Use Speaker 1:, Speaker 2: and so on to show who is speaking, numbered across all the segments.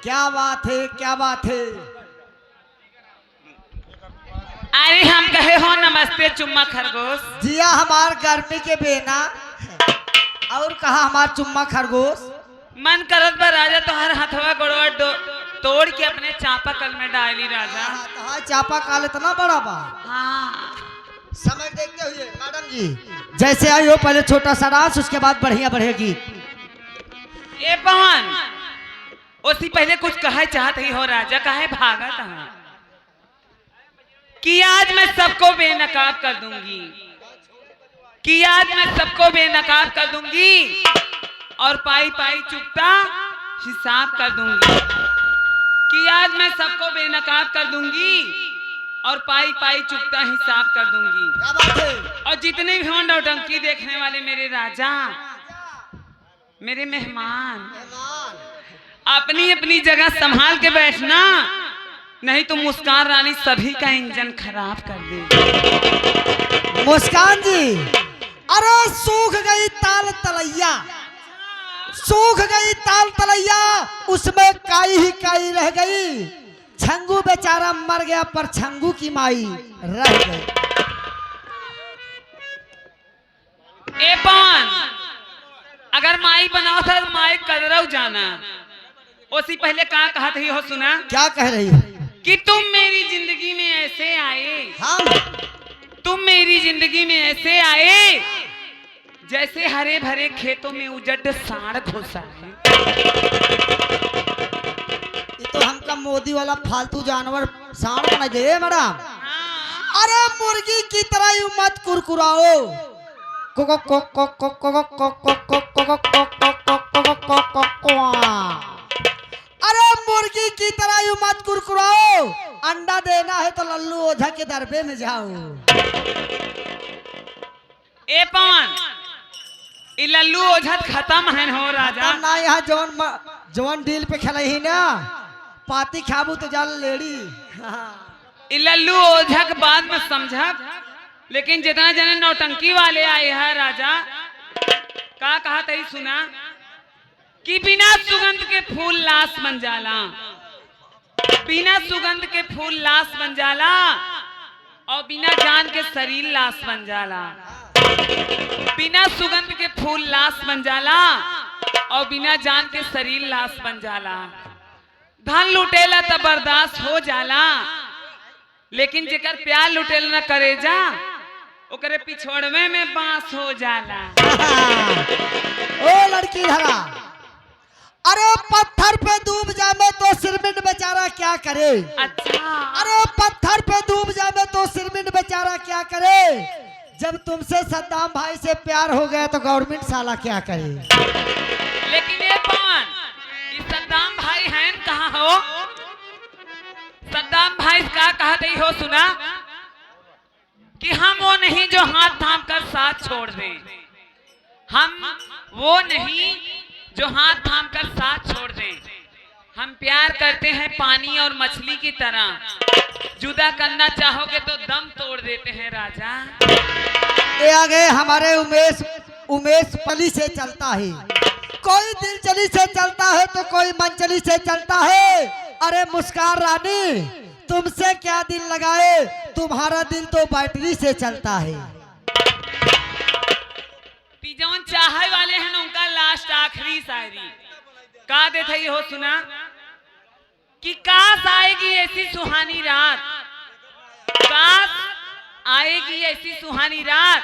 Speaker 1: क्या बात है, क्या बात है।
Speaker 2: अरे हम कहे हो नमस्ते चुम्मा खरगोश।
Speaker 1: जिया हमार गर्मी के बेना और कहा हमार चुम्मा खरगोश।
Speaker 2: मन करत बा राजा तोहर हथवा गोड़वा तोड़ के अपने चापा कल में डाली राजा।
Speaker 1: हाँ चापा काल इतना बड़ा बा।
Speaker 2: हाँ
Speaker 1: समय देखते हुए मैडम जी जैसे आई हो पहले छोटा सा डांस उसके बाद बढ़िया बढ़ेगी।
Speaker 2: ए पवन उसी पहले कुछ कहे चाहत ही हो राजा, काहे भागत है कि आज मैं सबको बेनकाब कर दूंगी, कि आज मैं सबको बेनकाब कर दूंगी और पाई पाई चुकता हिसाब कर दूंगी, कि आज मैं सबको बेनकाब कर दूंगी और पाई पाई चुकता हिसाब कर दूंगी।
Speaker 1: क्या बात है।
Speaker 2: और जितने भी हों नौटंकी देखने वाले मेरे राजा, मेरे मेहमान, अपनी अपनी जगह संभाल के बैठना, नहीं तो मुस्कान रानी सभी का इंजन खराब कर दे।
Speaker 1: मुस्कान जी अरे सूख गई ताल तलैया, सूख गई ताल तलैया, उसमें काई ही काई रह गई। छंगू बेचारा मर गया पर छंगू की माई रह गई।
Speaker 2: ए पान अगर माई बनाओ था तो माई कदरऊ जाना। उसी पहले कहा कहा थी हो सुना।
Speaker 1: क्या कह रही है
Speaker 2: कि तुम मेरी जिंदगी में ऐसे आए,
Speaker 1: हम
Speaker 2: तुम मेरी जिंदगी में ऐसे आए जैसे हरे भरे खेतों में उजड़ साड़ घुसा है।
Speaker 1: ये तो हमका मोदी वाला फालतू जानवर सांड बना दे मैडम। अरे मुर्गी की तरह यूं मत कुरकुराओ। को को को को को को को को अरे मुर्गी की तरह यूं मत कुरकुराओ। अंडा देना है तो लल्लू ओझा के दरबे में जाओ।
Speaker 2: ए पवन ई लल्लू ओझा खत्म है हो राजा।
Speaker 1: ना यहाँ जवान डील पे खेला ही ना, पाती खाबू तो जाल लेडी।
Speaker 2: ई लल्लू ओझा के बाद में समझा, लेकिन जितना जने नौटंकी वाले आए हैं राजा, का कहा तही सुना कि बिना सुगंध के फूल लाश बन जाला, बिना सुगंध के फूल लाश बन जाला और बिना जान के शरीर लाश बन जाला। बिना सुगंध के फूल लाश बन जाला और बिना जान के शरीर लाश बन जाला। धन लुटेला तो बर्दाश्त हो जाला, लेकिन जेकर प्यार लुटेल न करे जा ओकरे पिछोड़वे में बांस हो जाला।
Speaker 1: ओ लड़की धरा, अरे पत्थर पे डूब जावे तो सिरमिन बेचारा क्या करे।
Speaker 2: अच्छा
Speaker 1: अरे पत्थर पे डूब जावे तो सिरमिन बेचारा क्या करे। जब तुमसे सद्दाम भाई से प्यार हो गया तो गवर्नमेंट साला क्या करे।
Speaker 2: लेकिन ये कौन ये सद्दाम भाई हैं कहाँ हो। सद्दाम भाई का कहते ही हो सुना कि हम वो नहीं जो हाथ थाम कर साथ छोड़ दें, हम वो नहीं जो हाथ थाम कर साथ छोड़ दें। हम प्यार करते हैं पानी और मछली की तरह, जुदा करना चाहोगे तो दम तोड़ देते हैं राजा।
Speaker 1: ये आगे हमारे उमेश पली से चलता है, कोई दिलचली से चलता है तो कोई मनचली से चलता है। अरे मुस्कान रानी तुमसे क्या दिल लगाए, तुम्हारा दिल तो बैटरी से चलता है।
Speaker 2: जौन चाहे वाले हैं उनका लास्ट आखिरी शायरी का देते ही हो सुना कि काश आएगी ऐसी सुहानी रात, काश आएगी ऐसी सुहानी रात,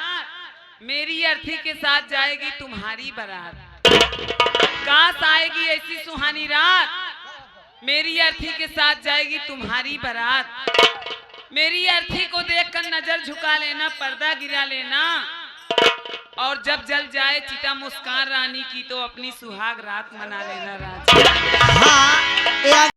Speaker 2: मेरी अर्थी के साथ जाएगी तुम्हारी बारात। काश आएगी ऐसी सुहानी रात, मेरी अर्थी के साथ जाएगी तुम्हारी बारात। मेरी अर्थी को देखकर नजर झुका लेना, पर्दा गिरा लेना, और जब जल जाए चिता मुस्कान रानी की तो अपनी सुहाग रात मना लेना राजा। हाँ